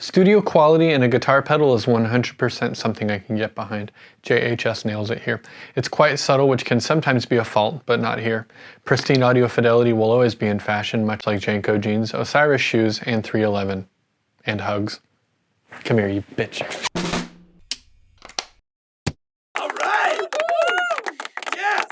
Studio quality in a guitar pedal is 100% something I can get behind. JHS nails it here. It's quite subtle, which can sometimes be a fault, but not here. Pristine audio fidelity will always be in fashion, much like Janko jeans, Osiris shoes, and 311. And hugs. Come here, you bitch. All right! Woo! Yes!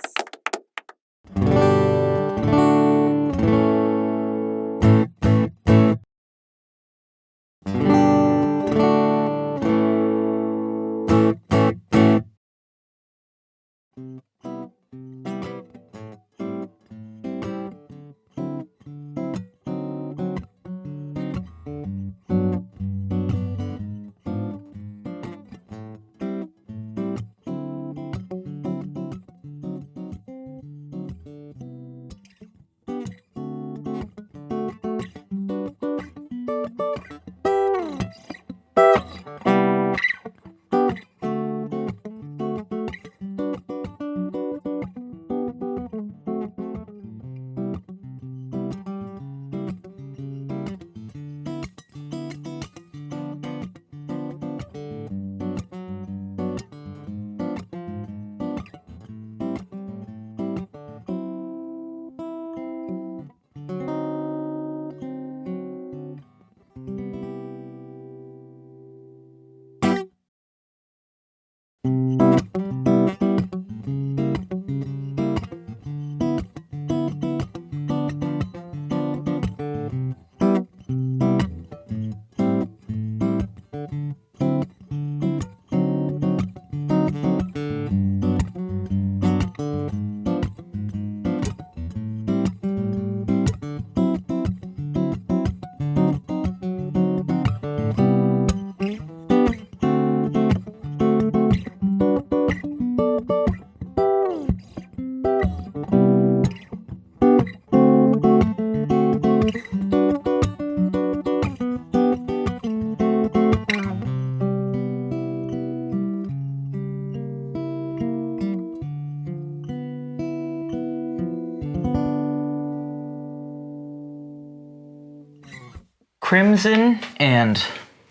Crimson and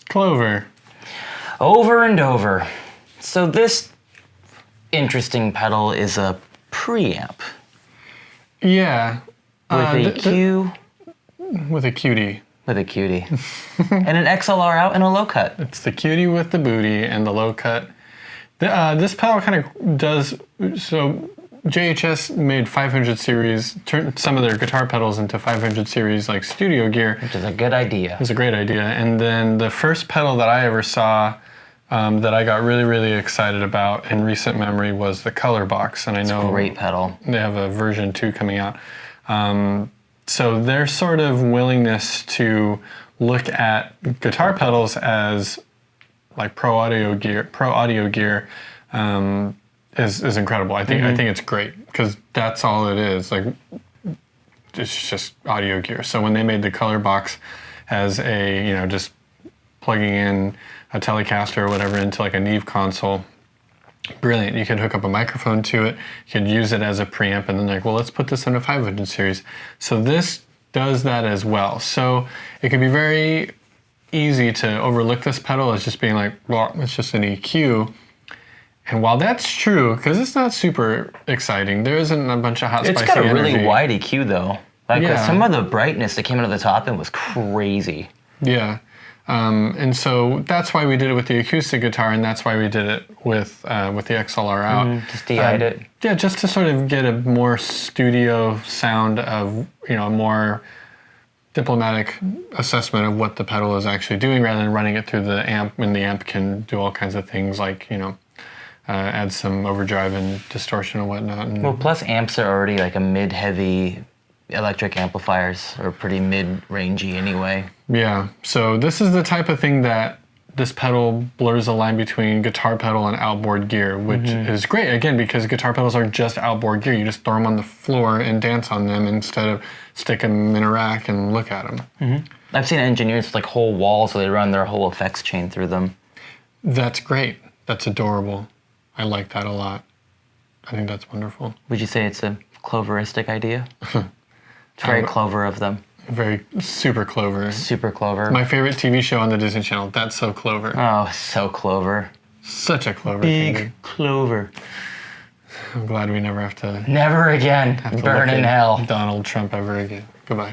Clover. over and over. So this interesting pedal is a preamp Yeah. with a Q, With a cutie. with a cutie, and an XLR out and a low cut. It's the cutie with the booty and the low cut. This pedal kind of does, so JHS made 500 series, turned some of their guitar pedals into 500 series like studio gear. Which is a good idea. It was a great idea. And then the first pedal that I ever saw that I got really, really excited about in recent memory was the Color Box. And I know Great pedal. they have a version 2 coming out. So their sort of willingness to look at guitar pedals as like pro audio gear is incredible. I think it's great because that's all it is. Like it's just audio gear. So when they made the Color Box as a just plugging in a Telecaster or whatever into like a Neve console, brilliant. You could hook up a microphone to it. You could use it as a preamp, and then like, well, let's put this in a 500 series. So this does that as well. So it can be very easy to overlook this pedal as just being like, well, it's just an EQ. And while that's true, because it's not super exciting, there isn't a bunch of hot spicy It's got a energy. really wide EQ though. Like Yeah. some of the brightness that came out of the top end was crazy. Yeah. And so that's why we did it with the acoustic guitar, and that's why we did it with the XLR out. Just de-eyed it. Yeah, just to sort of get a more studio sound of, a more diplomatic assessment of what the pedal is actually doing rather than running it through the amp when the amp can do all kinds of things like, add some overdrive and distortion and whatnot. And Well, plus amps are already like a mid-heavy. Electric amplifiers are pretty mid-rangey anyway. yeah, so this is the type of thing that this pedal blurs the line between guitar pedal and outboard gear, which is great, again, because guitar pedals are just outboard gear. You just throw them on the floor and dance on them instead of stick them in a rack and look at them. I've seen engineers with like whole walls where they run their whole effects chain through them. That's great. That's adorable. I like that a lot. I think that's wonderful. Would you say it's a Cloveristic idea? It's very Clover of them. Very super Clover. Super Clover. My favorite TV show on the Disney Channel. That's so Clover. Oh, so Clover. Such a Clover. Big candy. Clover. I'm glad we never have to Never again. have to Burn look in at hell. Donald Trump ever again. Goodbye.